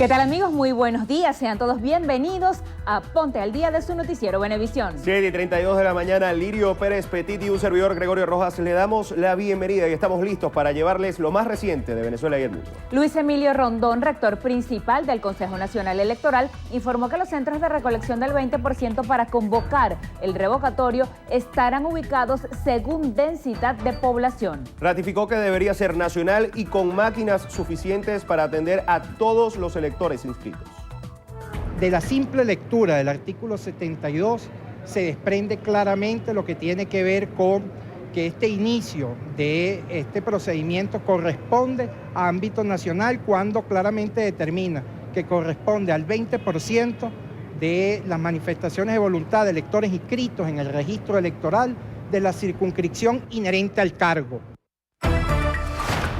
¿Qué tal, amigos? Muy buenos días. Sean todos bienvenidos a Ponte al Día de su noticiero Venevisión. 7:32 de la mañana, Lirio Pérez Petit y un servidor Gregorio Rojas le damos la bienvenida y estamos listos para llevarles lo más reciente de Venezuela y el mundo. Luis Emilio Rondón, rector principal del Consejo Nacional Electoral, informó que los centros de recolección del 20% para convocar el revocatorio estarán ubicados según densidad de población. Ratificó que debería ser nacional y con máquinas suficientes para atender a todos los electores inscritos. De la simple lectura del artículo 72 se desprende claramente lo que tiene que ver con que este inicio de este procedimiento corresponde a ámbito nacional cuando claramente determina que corresponde al 20% de las manifestaciones de voluntad de electores inscritos en el registro electoral de la circunscripción inherente al cargo.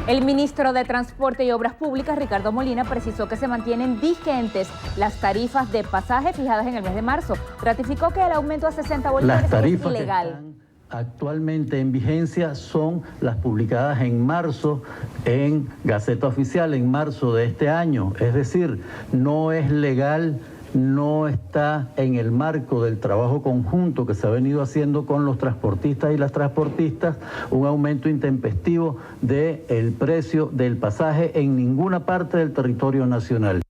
El ministro de Transporte y Obras Públicas, Ricardo Molina, precisó que se mantienen vigentes las tarifas de pasaje fijadas en el mes de marzo. Ratificó que el aumento a 60 bolívares es ilegal. Que están actualmente en vigencia son las publicadas en marzo en Gaceta Oficial, en marzo de este año. Es decir, no es legal, no está en el marco del trabajo conjunto que se ha venido haciendo con los transportistas y las transportistas, un aumento intempestivo del precio del pasaje en ninguna parte del territorio nacional.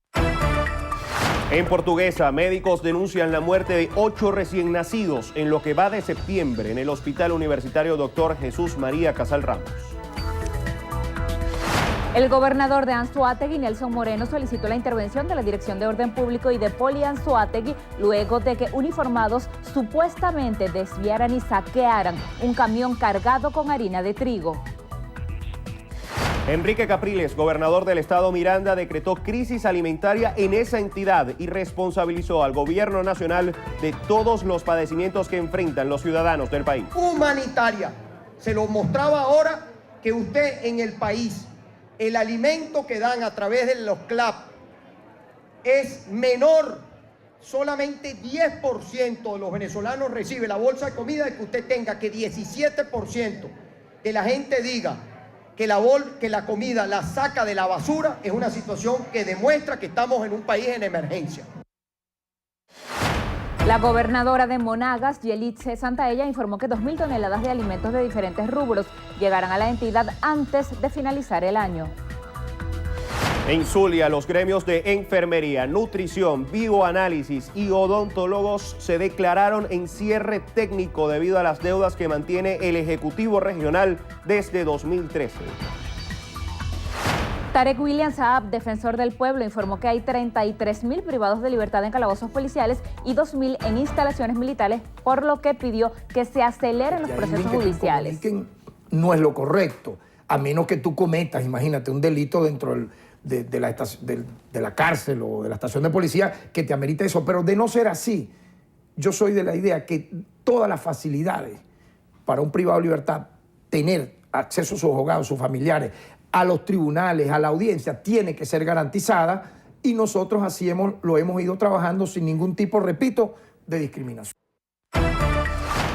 En Portuguesa, médicos denuncian la muerte de 8 recién nacidos en lo que va de septiembre en el Hospital Universitario Dr. Jesús María Casal Ramos. El gobernador de Anzoátegui, Nelson Moreno, solicitó la intervención de la Dirección de Orden Público y de Poli Anzoátegui luego de que uniformados supuestamente desviaran y saquearan un camión cargado con harina de trigo. Enrique Capriles, gobernador del estado Miranda, decretó crisis alimentaria en esa entidad y responsabilizó al gobierno nacional de todos los padecimientos que enfrentan los ciudadanos del país. Humanitaria. Se lo mostraba ahora que usted en el país, el alimento que dan a través de los CLAP es menor. Solamente 10% de los venezolanos recibe la bolsa de comida de que usted tenga, que 17% de la gente diga que la comida la saca de la basura, es una situación que demuestra que estamos en un país en emergencia. La gobernadora de Monagas, Yelitze Santaella, informó que 2.000 toneladas de alimentos de diferentes rubros llegarán a la entidad antes de finalizar el año. En Zulia, los gremios de enfermería, nutrición, bioanálisis y odontólogos se declararon en cierre técnico debido a las deudas que mantiene el Ejecutivo Regional desde 2013. Tarek William Saab, defensor del pueblo, informó que hay 33.000 privados de libertad en calabozos policiales y 2.000 en instalaciones militares, por lo que pidió que se aceleren los procesos judiciales. No es lo correcto, a menos que tú cometas, imagínate, un delito dentro de la cárcel o de la estación de policía que te amerite eso. Pero de no ser así, yo soy de la idea que todas las facilidades para un privado de libertad, tener acceso a sus abogados, sus familiares, a los tribunales, a la audiencia, tiene que ser garantizada, y nosotros así lo hemos ido trabajando sin ningún tipo, repito, de discriminación.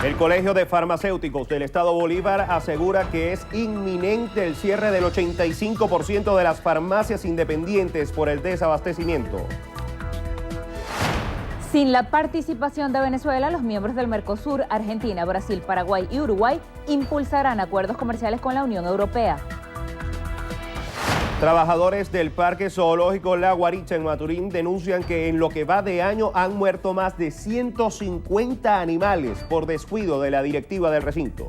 El Colegio de Farmacéuticos del Estado Bolívar asegura que es inminente el cierre del 85% de las farmacias independientes por el desabastecimiento. Sin la participación de Venezuela, los miembros del Mercosur, Argentina, Brasil, Paraguay y Uruguay impulsarán acuerdos comerciales con la Unión Europea. Trabajadores del Parque Zoológico La Guaricha en Maturín denuncian que en lo que va de año han muerto más de 150 animales por descuido de la directiva del recinto.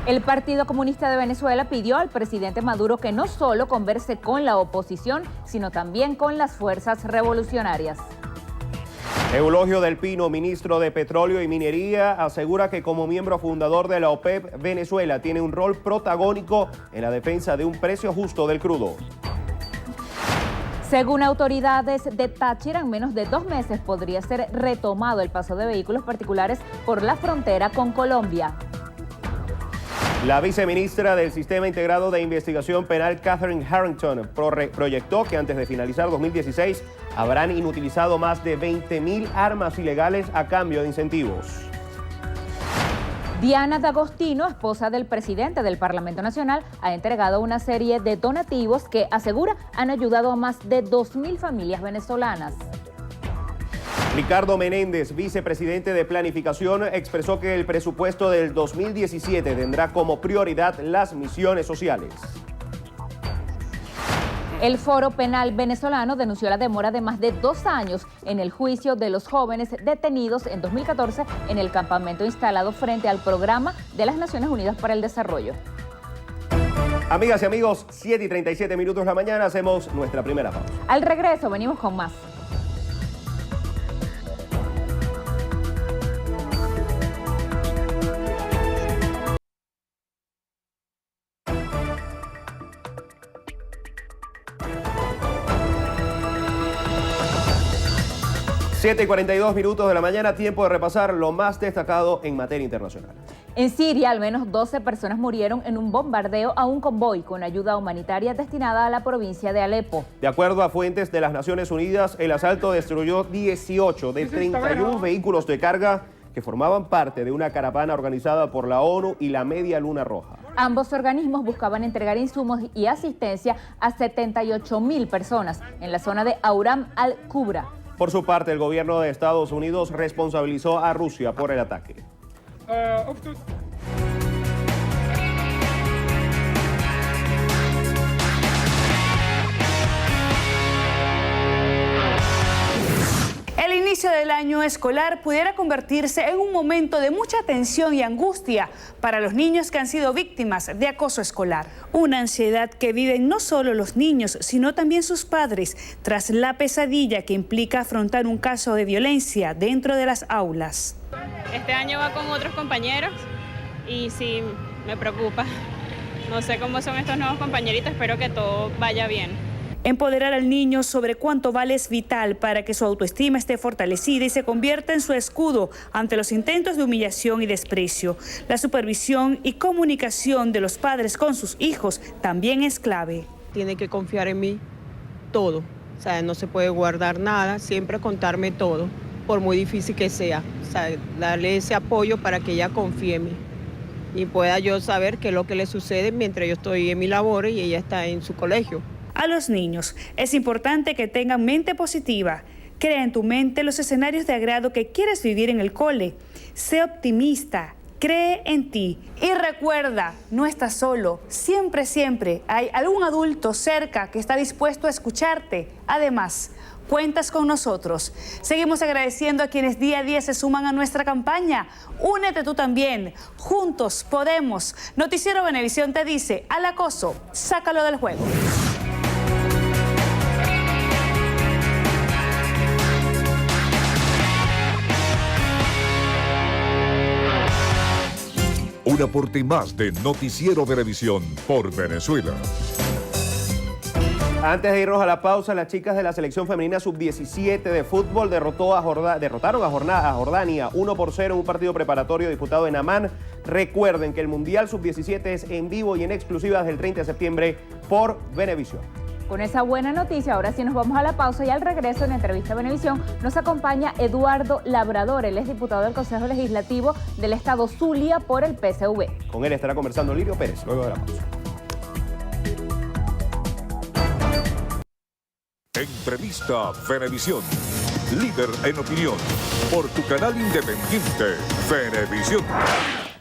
El Partido Comunista de Venezuela pidió al presidente Maduro que no solo converse con la oposición, sino también con las fuerzas revolucionarias. Eulogio del Pino, ministro de Petróleo y Minería, asegura que como miembro fundador de la OPEP, Venezuela tiene un rol protagónico en la defensa de un precio justo del crudo. Según autoridades de Táchira, en menos de 2 meses podría ser retomado el paso de vehículos particulares por la frontera con Colombia. La viceministra del Sistema Integrado de Investigación Penal, Catherine Harrington, proyectó que antes de finalizar 2016 habrán inutilizado más de 20.000 armas ilegales a cambio de incentivos. Diana D'Agostino, esposa del presidente del Parlamento Nacional, ha entregado una serie de donativos que asegura han ayudado a más de 2.000 familias venezolanas. Ricardo Menéndez, vicepresidente de Planificación, expresó que el presupuesto del 2017 tendrá como prioridad las misiones sociales. El Foro Penal venezolano denunció la demora de más de 2 años en el juicio de los jóvenes detenidos en 2014 en el campamento instalado frente al Programa de las Naciones Unidas para el Desarrollo. Amigas y amigos, 7:37 de la mañana, hacemos nuestra primera pausa. Al regreso venimos con más. Siete y 42 de la mañana, tiempo de repasar lo más destacado en materia internacional. En Siria, al menos 12 personas murieron en un bombardeo a un convoy con ayuda humanitaria destinada a la provincia de Alepo. De acuerdo a fuentes de las Naciones Unidas, el asalto destruyó 18 de 31 vehículos de carga que formaban parte de una caravana organizada por la ONU y la Media Luna Roja. Ambos organismos buscaban entregar insumos y asistencia a 78.000 personas en la zona de Auram al-Kubra. Por su parte, el gobierno de Estados Unidos responsabilizó a Rusia por el ataque. El inicio del año escolar pudiera convertirse en un momento de mucha tensión y angustia para los niños que han sido víctimas de acoso escolar. Una ansiedad que viven no solo los niños, sino también sus padres, tras la pesadilla que implica afrontar un caso de violencia dentro de las aulas. Este año va con otros compañeros y sí, me preocupa. No sé cómo son estos nuevos compañeritos, espero que todo vaya bien. Empoderar al niño sobre cuánto vale es vital para que su autoestima esté fortalecida y se convierta en su escudo ante los intentos de humillación y desprecio. La supervisión y comunicación de los padres con sus hijos también es clave. Tiene que confiar en mí todo, o sea, no se puede guardar nada, siempre contarme todo, por muy difícil que sea, o sea, darle ese apoyo para que ella confíe en mí y pueda yo saber qué es lo que le sucede mientras yo estoy en mi labor y ella está en su colegio. A los niños es importante que tengan mente positiva. Crea en tu mente los escenarios de agrado que quieres vivir en el cole. Sé optimista, cree en ti. Y recuerda, no estás solo. Siempre, siempre hay algún adulto cerca que está dispuesto a escucharte. Además, cuentas con nosotros. Seguimos agradeciendo a quienes día a día se suman a nuestra campaña. Únete tú también. Juntos podemos. Noticiero Venevisión te dice, al acoso, sácalo del juego. Un aporte más de Noticiero Venevisión por Venezuela. Antes de irnos a la pausa, las chicas de la selección femenina sub-17 de fútbol derrotaron a Jordania 1-0 en un partido preparatorio disputado en Amán. Recuerden que el Mundial sub-17 es en vivo y en exclusiva desde el 30 de septiembre por Venevisión. Con esa buena noticia, ahora sí nos vamos a la pausa y al regreso en la entrevista a Venevisión nos acompaña Eduardo Labrador. Él es diputado del Consejo Legislativo del Estado Zulia por el PSV. Con él estará conversando Lirio Pérez luego de la pausa. Entrevista Venevisión. Líder en opinión. Por tu canal independiente, Venevisión.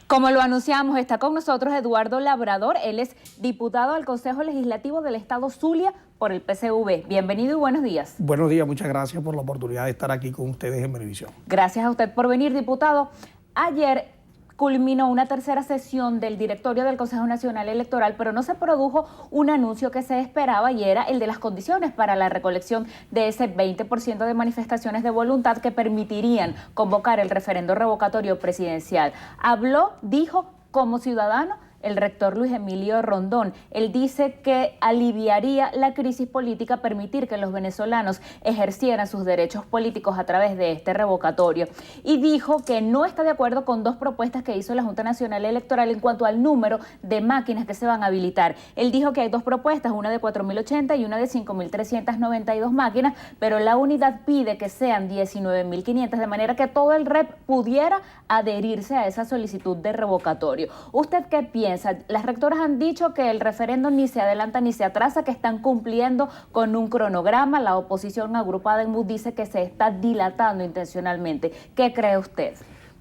Como lo anunciamos, está con nosotros Eduardo Labrador. Él es diputado al Consejo Legislativo del Estado Zulia por el PSV. Bienvenido y buenos días. Buenos días, muchas gracias por la oportunidad de estar aquí con ustedes en Venevisión. Gracias a usted por venir, diputado. Ayer culminó una tercera sesión del directorio del Consejo Nacional Electoral, pero no se produjo un anuncio que se esperaba y era el de las condiciones para la recolección de ese 20% de manifestaciones de voluntad que permitirían convocar el referendo revocatorio presidencial. Habló, dijo, como ciudadano, el rector Luis Emilio Rondón. Él dice que aliviaría la crisis política permitir que los venezolanos ejercieran sus derechos políticos a través de este revocatorio. Y dijo que no está de acuerdo con dos propuestas que hizo la Junta Nacional Electoral en cuanto al número de máquinas que se van a habilitar. Él dijo que hay dos propuestas, una de 4.080 y una de 5.392 máquinas, pero la unidad pide que sean 19.500, de manera que todo el REP pudiera adherirse a esa solicitud de revocatorio. ¿Usted qué piensa? Las rectoras han dicho que el referéndum ni se adelanta ni se atrasa, que están cumpliendo con un cronograma. La oposición agrupada en MUD dice que se está dilatando intencionalmente. ¿Qué cree usted?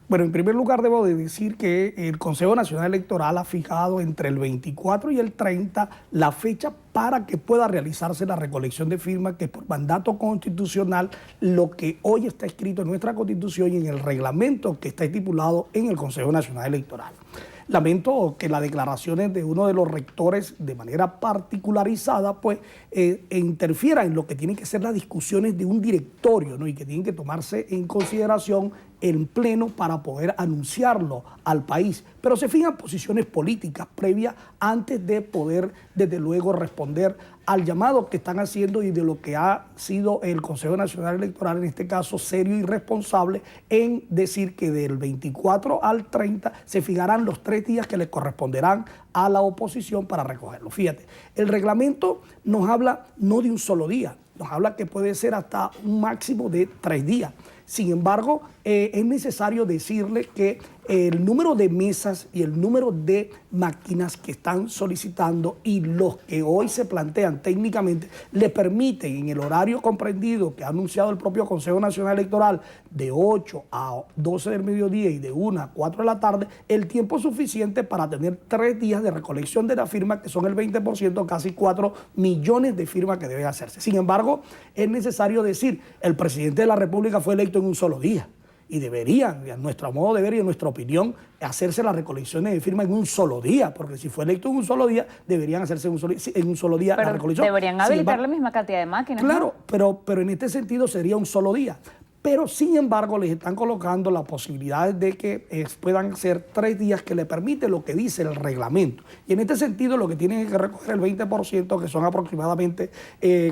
Bueno, en primer lugar debo de decir que el Consejo Nacional Electoral ha fijado entre el 24 y el 30 la fecha para que pueda realizarse la recolección de firmas, que es por mandato constitucional lo que hoy está escrito en nuestra Constitución y en el reglamento que está estipulado en el Consejo Nacional Electoral. Lamento que las declaraciones de uno de los rectores de manera particularizada pues interfieran en lo que tienen que ser las discusiones de un directorio, ¿no? Y que tienen que tomarse en consideración en pleno para poder anunciarlo al país. Pero se fijan posiciones políticas previas antes de poder, desde luego, responder al llamado que están haciendo y de lo que ha sido el Consejo Nacional Electoral, en este caso serio y responsable, en decir que del 24 al 30 se fijarán los 3 días que le corresponderán a la oposición para recogerlo. Fíjate, el reglamento nos habla no de un solo día, nos habla que puede ser hasta un máximo de 3 días. Sin embargo, es necesario decirle que el número de mesas y el número de máquinas que están solicitando y los que hoy se plantean técnicamente le permiten en el horario comprendido que ha anunciado el propio Consejo Nacional Electoral de 8 a 12 del mediodía y de 1 a 4 de la tarde, el tiempo suficiente para tener 3 días de recolección de la firma, que son el 20%, casi 4 millones de firmas que deben hacerse. Sin embargo, es necesario decir, el presidente de la República fue electo en un solo día. Y deberían, a nuestro modo de ver y en nuestra opinión, hacerse las recolecciones de firmas en un solo día, porque si fue electo en un solo día, deberían hacerse en un solo día la recolección. Deberían habilitar la misma cantidad de máquinas. Claro, ¿no? pero en este sentido sería un solo día. Pero sin embargo les están colocando la posibilidad de que puedan ser 3 días que le permite lo que dice el reglamento. Y en este sentido lo que tienen que recoger el 20%, que son aproximadamente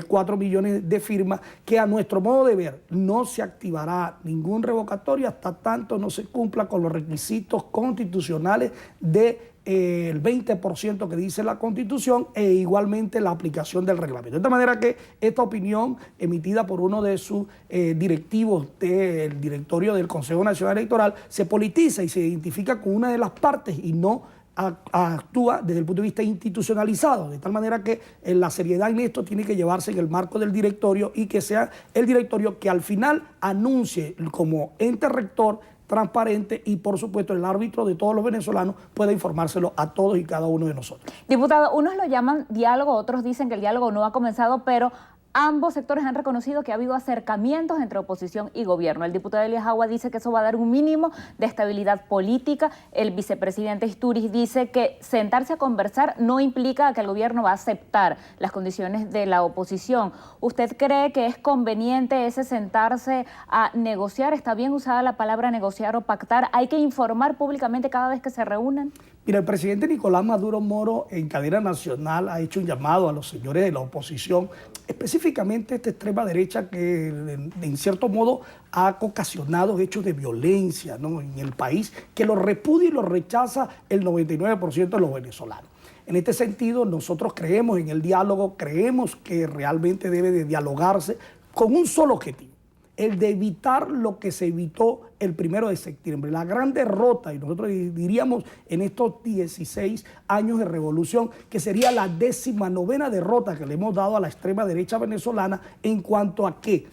4 millones de firmas, que a nuestro modo de ver no se activará ningún revocatorio hasta tanto no se cumpla con los requisitos constitucionales de el 20% que dice la Constitución e igualmente la aplicación del reglamento. De esta manera que esta opinión emitida por uno de sus directivos del directorio del Consejo Nacional Electoral se politiza y se identifica con una de las partes y no actúa desde el punto de vista institucionalizado, de tal manera que la seriedad en esto tiene que llevarse en el marco del directorio y que sea el directorio que al final anuncie como ente rector transparente y, por supuesto, el árbitro de todos los venezolanos pueda informárselo a todos y cada uno de nosotros. Diputado, unos lo llaman diálogo, otros dicen que el diálogo no ha comenzado, pero ambos sectores han reconocido que ha habido acercamientos entre oposición y gobierno. El diputado Elías Agua dice que eso va a dar un mínimo de estabilidad política. El vicepresidente Istúriz dice que sentarse a conversar no implica que el gobierno va a aceptar las condiciones de la oposición. ¿Usted cree que es conveniente ese sentarse a negociar? ¿Está bien usada la palabra negociar o pactar? ¿Hay que informar públicamente cada vez que se reúnen? Mira, el presidente Nicolás Maduro Moro en cadena nacional ha hecho un llamado a los señores de la oposición, específicamente esta extrema derecha que en cierto modo ha ocasionado hechos de violencia, ¿no?, en el país, que lo repudia y lo rechaza el 99% de los venezolanos. En este sentido, nosotros creemos en el diálogo, creemos que realmente debe de dialogarse con un solo objetivo: el de evitar lo que se evitó el 1 de septiembre, la gran derrota, y nosotros diríamos en estos 16 años de revolución, que sería la 19ª derrota que le hemos dado a la extrema derecha venezolana en cuanto a que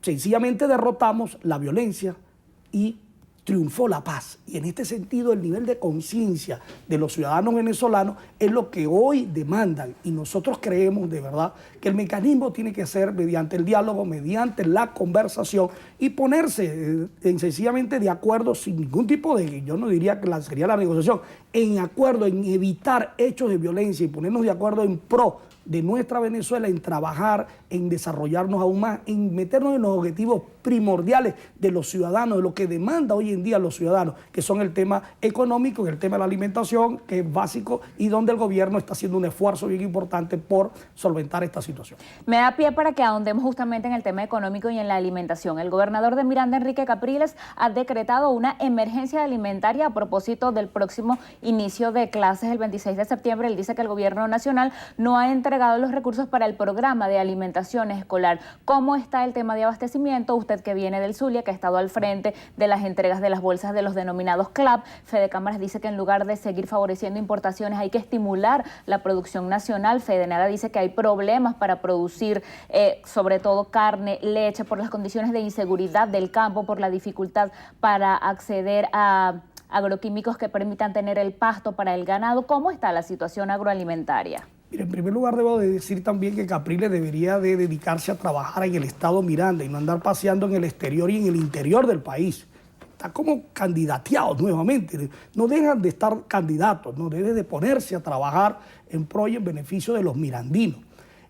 sencillamente derrotamos la violencia y triunfó la paz. Y en este sentido el nivel de conciencia de los ciudadanos venezolanos es lo que hoy demandan, y nosotros creemos de verdad que el mecanismo tiene que ser mediante el diálogo, mediante la conversación y ponerse sencillamente de acuerdo sin ningún tipo de, yo no diría que sería la negociación, en acuerdo en evitar hechos de violencia y ponernos de acuerdo en pro de nuestra Venezuela, en trabajar, en desarrollarnos aún más, en meternos en los objetivos primordiales de los ciudadanos, de lo que demanda hoy en día los ciudadanos, que son el tema económico, el tema de la alimentación, que es básico, y donde el gobierno está haciendo un esfuerzo bien importante por solventar esta situación. Me da pie para que ahondemos justamente en el tema económico y en la alimentación. El gobernador de Miranda, Enrique Capriles, ha decretado una emergencia alimentaria a propósito del próximo inicio de clases el 26 de septiembre. Él dice que el gobierno nacional no ha entregado los recursos para el programa de alimentación escolar. ¿Cómo está el tema de abastecimiento? Usted que viene del Zulia, que ha estado al frente de las entregas de las bolsas de los denominados CLAP. Fede Cámaras dice que en lugar de seguir favoreciendo importaciones hay que estimular la producción nacional. Fedenara dice que hay problemas para producir sobre todo carne, leche, por las condiciones de inseguridad del campo, por la dificultad para acceder a agroquímicos que permitan tener el pasto para el ganado. ¿Cómo está la situación agroalimentaria? Mire, en primer lugar debo de decir también que Capriles debería de dedicarse a trabajar en el estado Miranda y no andar paseando en el exterior y en el interior del país. Está como candidateado nuevamente, no dejan de estar candidatos, no debe de ponerse a trabajar en pro y en beneficio de los mirandinos.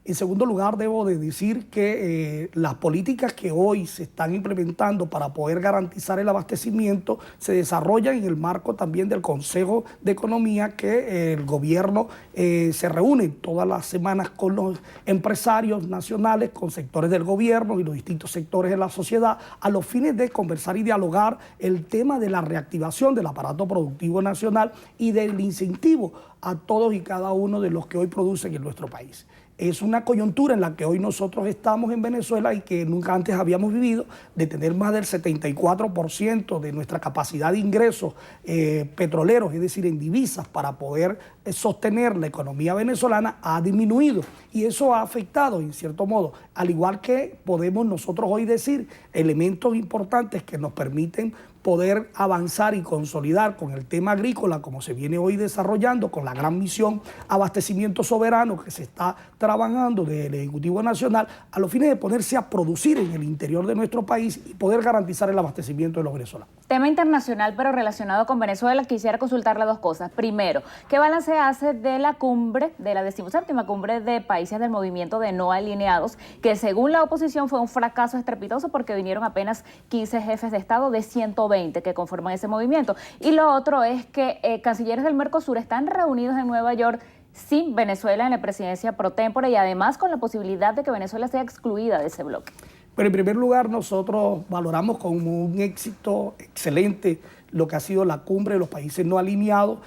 En segundo lugar, debo de decir que las políticas que hoy se están implementando para poder garantizar el abastecimiento se desarrollan en el marco también del Consejo de Economía, que el gobierno se reúne todas las semanas con los empresarios nacionales, con sectores del gobierno y los distintos sectores de la sociedad, a los fines de conversar y dialogar el tema de la reactivación del aparato productivo nacional y del incentivo a todos y cada uno de los que hoy producen en nuestro país. Es una coyuntura en la que hoy nosotros estamos en Venezuela y que nunca antes habíamos vivido, de tener más del 74% de nuestra capacidad de ingresos petroleros, es decir, en divisas, para poder sostener la economía venezolana, ha disminuido. Y eso ha afectado, en cierto modo, al igual que podemos nosotros hoy decir elementos importantes que nos permiten poder avanzar y consolidar con el tema agrícola, como se viene hoy desarrollando, con la gran misión abastecimiento soberano que se está trabajando del Ejecutivo Nacional, a los fines de ponerse a producir en el interior de nuestro país y poder garantizar el abastecimiento de los venezolanos. Tema internacional, pero relacionado con Venezuela, quisiera consultarle dos cosas. Primero, ¿qué balance hace de la cumbre, de la 17ª cumbre de países del movimiento de no alineados, que según la oposición fue un fracaso estrepitoso porque vinieron apenas 15 jefes de Estado de 120 que conforman ese movimiento? Y lo otro es que cancilleres del Mercosur están reunidos en Nueva York sin Venezuela en la presidencia pro tempore y además con la posibilidad de que Venezuela sea excluida de ese bloque. Pero en primer lugar, nosotros valoramos como un éxito excelente lo que ha sido la cumbre de los países no alineados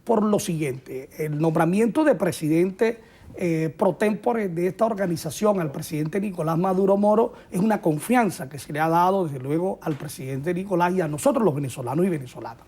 por lo siguiente: el nombramiento de presidente pro tempore de esta organización al presidente Nicolás Maduro Moro es una confianza que se le ha dado desde luego al presidente Nicolás y a nosotros los venezolanos y venezolanas.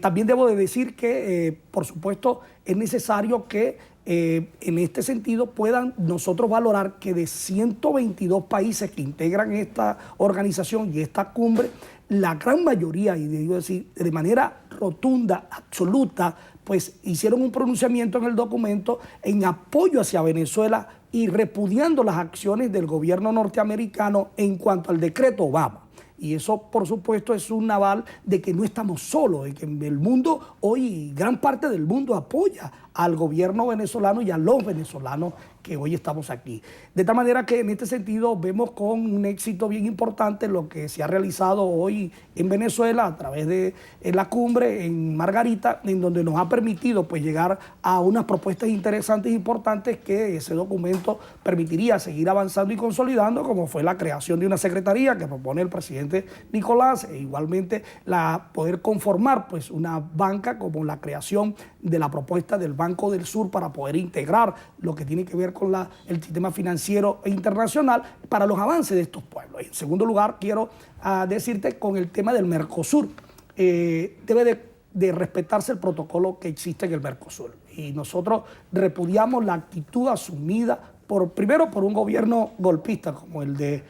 También debo de decir que por supuesto es necesario que en este sentido puedan nosotros valorar que de 122 países que integran esta organización y esta cumbre, la gran mayoría, y debo decir de manera rotunda, absoluta, pues hicieron un pronunciamiento en el documento en apoyo hacia Venezuela y repudiando las acciones del gobierno norteamericano en cuanto al decreto Obama. Y eso, por supuesto, es un aval de que no estamos solos, de que el mundo, hoy gran parte del mundo apoya al gobierno venezolano y a los venezolanos que hoy estamos aquí. De tal manera que en este sentido vemos con un éxito bien importante lo que se ha realizado hoy en Venezuela a través de la cumbre en Margarita, en donde nos ha permitido pues llegar a unas propuestas interesantes e importantes que ese documento permitiría seguir avanzando y consolidando, como fue la creación de una secretaría que propone el presidente Nicolás, e igualmente poder conformar pues una banca, como la creación de la propuesta del Banco del Sur para poder integrar lo que tiene que ver con el sistema financiero internacional para los avances de estos pueblos. En segundo lugar, quiero decirte con el tema del Mercosur. Debe de respetarse el protocolo que existe en el Mercosur. Y nosotros repudiamos la actitud asumida primero por un gobierno golpista como el de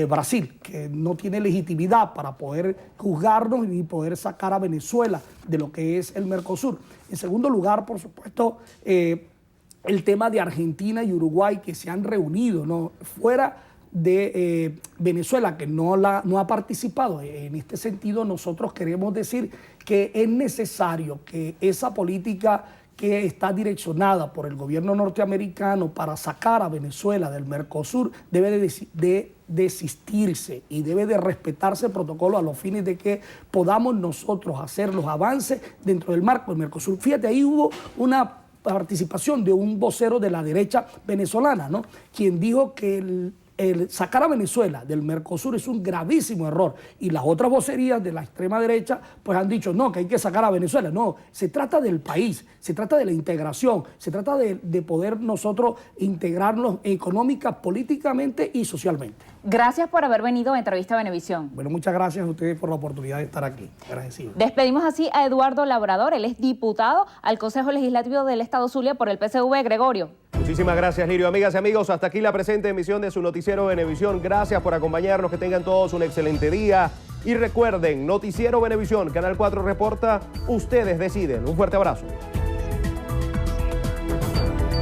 Brasil, que no tiene legitimidad para poder juzgarnos ni poder sacar a Venezuela de lo que es el Mercosur. En segundo lugar, por supuesto, el tema de Argentina y Uruguay, que se han reunido, ¿no?, fuera de Venezuela, que no ha participado. En este sentido, nosotros queremos decir que es necesario que esa política que está direccionada por el gobierno norteamericano para sacar a Venezuela del Mercosur debe de desistirse y debe de respetarse el protocolo a los fines de que podamos nosotros hacer los avances dentro del marco del Mercosur. Fíjate, ahí hubo una participación de un vocero de la derecha venezolana, ¿no?, quien dijo que el sacar a Venezuela del Mercosur es un gravísimo error, y las otras vocerías de la extrema derecha pues han dicho no, que hay que sacar a Venezuela. No, se trata del país, se trata de la integración, se trata de poder nosotros integrarnos económica, políticamente y socialmente. Gracias por haber venido a Entrevista Venevisión. Bueno, muchas gracias a ustedes por la oportunidad de estar aquí. Agradecido. Despedimos así a Eduardo Labrador, él es diputado al Consejo Legislativo del Estado Zulia por el PSV. Gregorio. Muchísimas gracias, Lirio. Amigas y amigos, hasta aquí la presente emisión de su noticiero Venevisión. Gracias por acompañarnos, que tengan todos un excelente día. Y recuerden, Noticiero Venevisión, Canal 4 reporta, ustedes deciden. Un fuerte abrazo.